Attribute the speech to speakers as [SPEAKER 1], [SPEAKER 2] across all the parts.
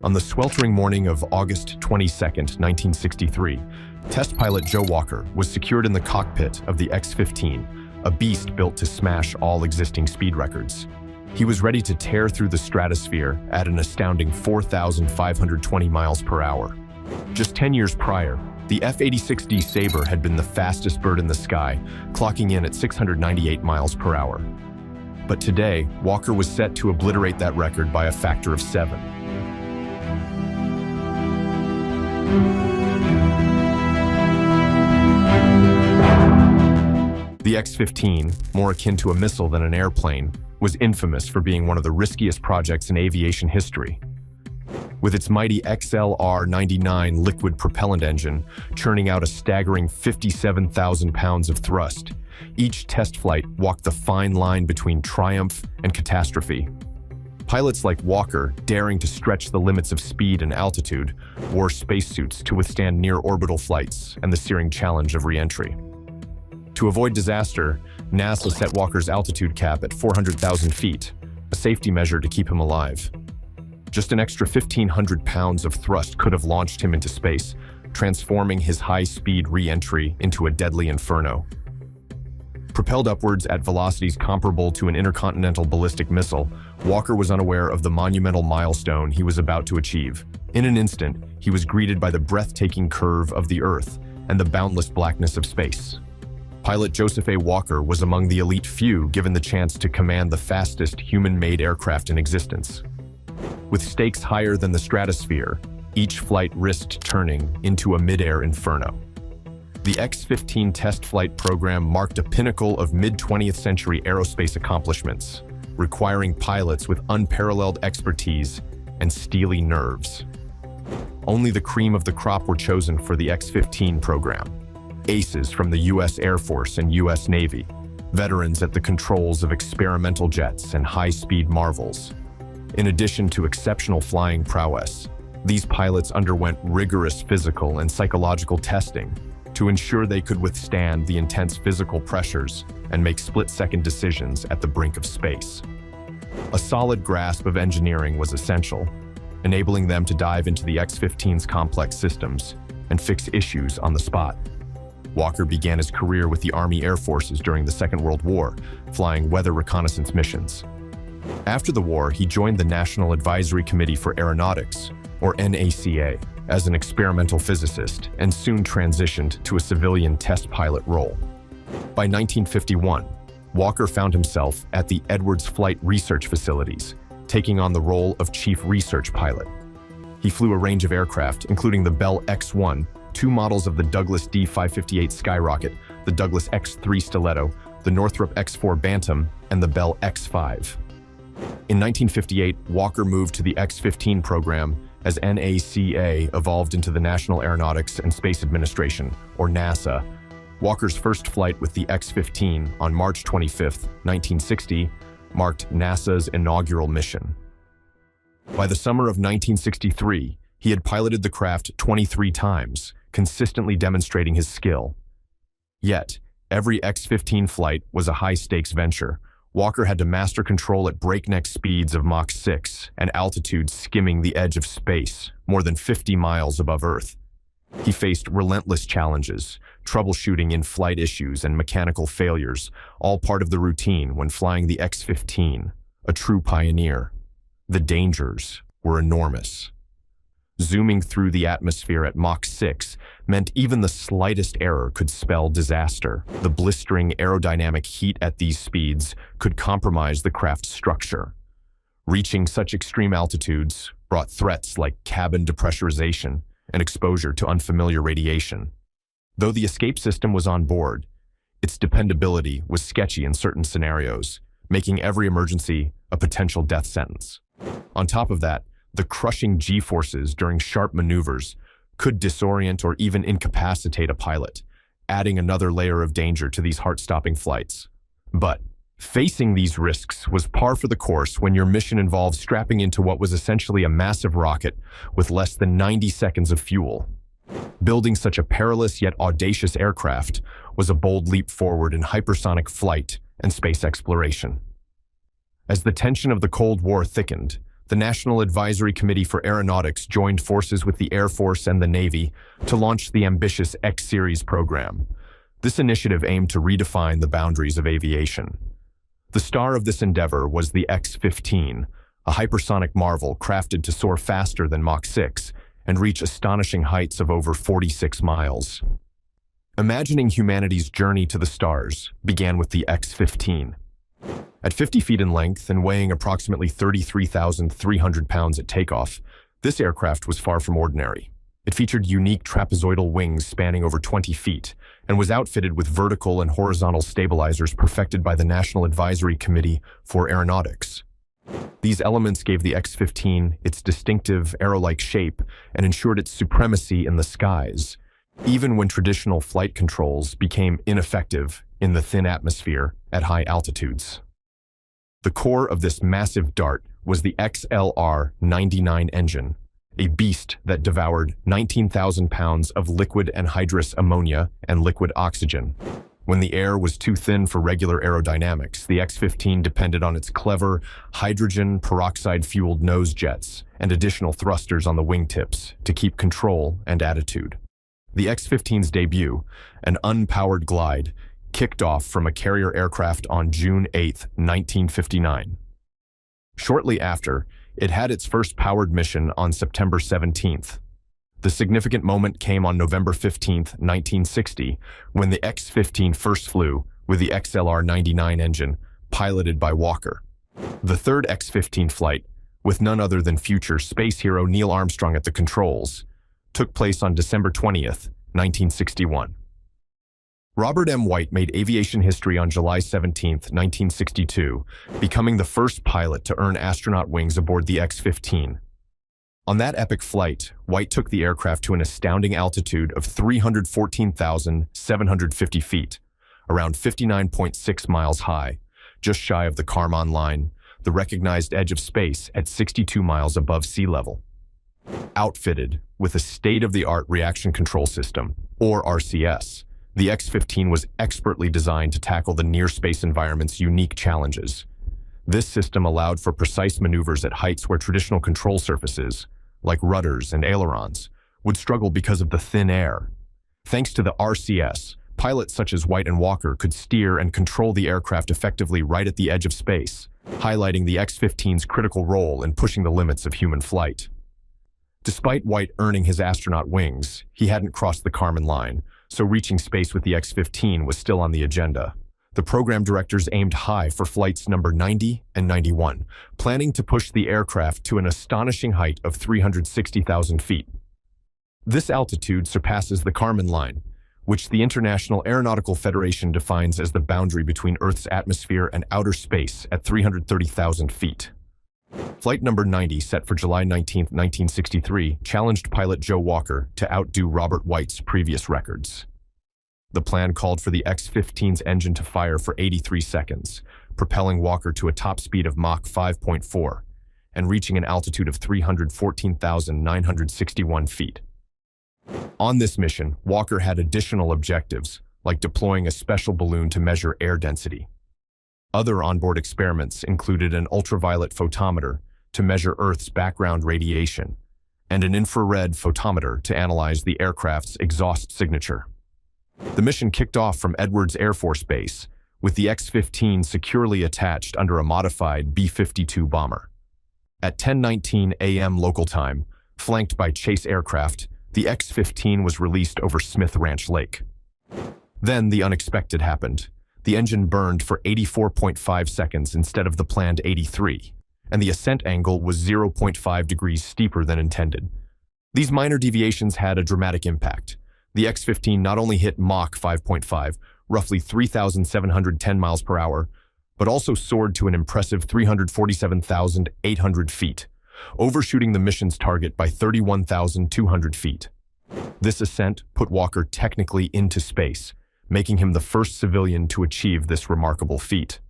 [SPEAKER 1] On the sweltering morning of August 22, 1963, test pilot Joe Walker was secured in the cockpit of the X-15, a beast built to smash all existing speed records. He was ready to tear through the stratosphere at an astounding 4,520 miles per hour. Just 10 years prior, the F-86D Sabre had been the fastest bird in the sky, clocking in at 698 miles per hour. But today, Walker was set to obliterate that record by a factor of 7. The X-15, more akin to a missile than an airplane, was infamous for being one of the riskiest projects in aviation history. With its mighty XLR-99 liquid propellant engine churning out a staggering 57,000 pounds of thrust, each test flight walked the fine line between triumph and catastrophe. Pilots like Walker, daring to stretch the limits of speed and altitude, wore spacesuits to withstand near-orbital flights and the searing challenge of re-entry. To avoid disaster, NASA set Walker's altitude cap at 400,000 feet, a safety measure to keep him alive. Just an extra 1,500 pounds of thrust could have launched him into space, transforming his high-speed re-entry into a deadly inferno. Propelled upwards at velocities comparable to an intercontinental ballistic missile, Walker was unaware of the monumental milestone he was about to achieve. In an instant, he was greeted by the breathtaking curve of the Earth and the boundless blackness of space. Pilot Joseph A. Walker was among the elite few given the chance to command the fastest human-made aircraft in existence. With stakes higher than the stratosphere, each flight risked turning into a mid-air inferno. The X-15 test flight program marked a pinnacle of mid-20th century aerospace accomplishments, requiring pilots with unparalleled expertise and steely nerves. Only the cream of the crop were chosen for the X-15 program. Aces from the U.S. Air Force and U.S. Navy, veterans at the controls of experimental jets and high-speed marvels. In addition to exceptional flying prowess, these pilots underwent rigorous physical and psychological testing to ensure they could withstand the intense physical pressures and make split-second decisions at the brink of space. A solid grasp of engineering was essential, enabling them to dive into the X-15's complex systems and fix issues on the spot. Walker began his career with the Army Air Forces during the Second World War, flying weather reconnaissance missions. After the war, he joined the National Advisory Committee for Aeronautics, or NACA, as an experimental physicist and soon transitioned to a civilian test pilot role. By 1951, Walker found himself at the Edwards Flight Research Facilities, taking on the role of chief research pilot. He flew a range of aircraft, including the Bell X-1, two models of the Douglas D-558 Skyrocket, the Douglas X-3 Stiletto, the Northrop X-4 Bantam, and the Bell X-5. In 1958, Walker moved to the X-15 program as NACA evolved into the National Aeronautics and Space Administration, or NASA. Walker's first flight with the X-15 on March 25, 1960, marked NASA's inaugural mission. By the summer of 1963, he had piloted the craft 23 times, consistently demonstrating his skill. Yet, every X-15 flight was a high-stakes venture. Walker had to master control at breakneck speeds of Mach 6 and altitudes skimming the edge of space, more than 50 miles above Earth. He faced relentless challenges, troubleshooting in-flight issues and mechanical failures, all part of the routine when flying the X-15, a true pioneer. The dangers were enormous. Zooming through the atmosphere at Mach 6 meant even the slightest error could spell disaster. The blistering aerodynamic heat at these speeds could compromise the craft's structure. Reaching such extreme altitudes brought threats like cabin depressurization and exposure to unfamiliar radiation. Though the escape system was on board, its dependability was sketchy in certain scenarios, making every emergency a potential death sentence. On top of that, the crushing G-forces during sharp maneuvers could disorient or even incapacitate a pilot, adding another layer of danger to these heart-stopping flights. But facing these risks was par for the course when your mission involved strapping into what was essentially a massive rocket with less than 90 seconds of fuel. Building such a perilous yet audacious aircraft was a bold leap forward in hypersonic flight and space exploration. As the tension of the Cold War thickened, the National Advisory Committee for Aeronautics joined forces with the Air Force and the Navy to launch the ambitious X-Series program. This initiative aimed to redefine the boundaries of aviation. The star of this endeavor was the X-15, a hypersonic marvel crafted to soar faster than Mach 6 and reach astonishing heights of over 46 miles. Imagining humanity's journey to the stars began with the X-15. At 50 feet in length and weighing approximately 33,300 pounds at takeoff, this aircraft was far from ordinary. It featured unique trapezoidal wings spanning over 20 feet and was outfitted with vertical and horizontal stabilizers perfected by the National Advisory Committee for Aeronautics. These elements gave the X-15 its distinctive arrow-like shape and ensured its supremacy in the skies, even when traditional flight controls became ineffective in the thin atmosphere at high altitudes. The core of this massive dart was the XLR-99 engine, a beast that devoured 19,000 pounds of liquid anhydrous ammonia and liquid oxygen. When the air was too thin for regular aerodynamics, the X-15 depended on its clever hydrogen peroxide-fueled nose jets and additional thrusters on the wingtips to keep control and attitude. The X-15's debut, an unpowered glide, kicked off from a carrier aircraft on June 8, 1959. Shortly after, it had its first powered mission on September 17th. The significant moment came on November 15, 1960, when the X-15 first flew with the XLR-99 engine, piloted by Walker. The third X-15 flight, with none other than future space hero Neil Armstrong at the controls, took place on December 20th, 1961. Robert M. White made aviation history on July 17, 1962, becoming the first pilot to earn astronaut wings aboard the X-15. On that epic flight, White took the aircraft to an astounding altitude of 314,750 feet, around 59.6 miles high, just shy of the Kármán line, the recognized edge of space at 62 miles above sea level. Outfitted with a state-of-the-art reaction control system, or RCS, the X-15 was expertly designed to tackle the near-space environment's unique challenges. This system allowed for precise maneuvers at heights where traditional control surfaces, like rudders and ailerons, would struggle because of the thin air. Thanks to the RCS, pilots such as White and Walker could steer and control the aircraft effectively right at the edge of space, highlighting the X-15's critical role in pushing the limits of human flight. Despite White earning his astronaut wings, he hadn't crossed the Kármán line, so reaching space with the X-15 was still on the agenda. The program directors aimed high for flights number 90 and 91, planning to push the aircraft to an astonishing height of 360,000 feet. This altitude surpasses the Kármán line, which the International Aeronautical Federation defines as the boundary between Earth's atmosphere and outer space at 330,000 feet. Flight number 90, set for July 19, 1963, challenged pilot Joe Walker to outdo Robert White's previous records. The plan called for the X-15's engine to fire for 83 seconds, propelling Walker to a top speed of Mach 5.4 and reaching an altitude of 314,961 feet. On this mission, Walker had additional objectives, like deploying a special balloon to measure air density. Other onboard experiments included an ultraviolet photometer to measure Earth's background radiation and an infrared photometer to analyze the aircraft's exhaust signature. The mission kicked off from Edwards Air Force Base, with the X-15 securely attached under a modified B-52 bomber. At 10:19 a.m. local time, flanked by chase aircraft, the X-15 was released over Smith Ranch Lake. Then the unexpected happened. The engine burned for 84.5 seconds instead of the planned 83, and the ascent angle was 0.5 degrees steeper than intended. These minor deviations had a dramatic impact. The X-15 not only hit Mach 5.5, roughly 3,710 miles per hour, but also soared to an impressive 347,800 feet, overshooting the mission's target by 31,200 feet. This ascent put Walker technically into space, making him the first civilian to achieve this remarkable feat.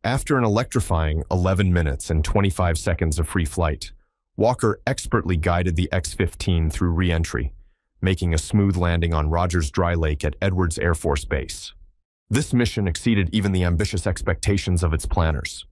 [SPEAKER 1] After an electrifying 11 minutes and 25 seconds of free flight, Walker expertly guided the X-15 through re-entry, making a smooth landing on Rogers Dry Lake at Edwards Air Force Base. This mission exceeded even the ambitious expectations of its planners.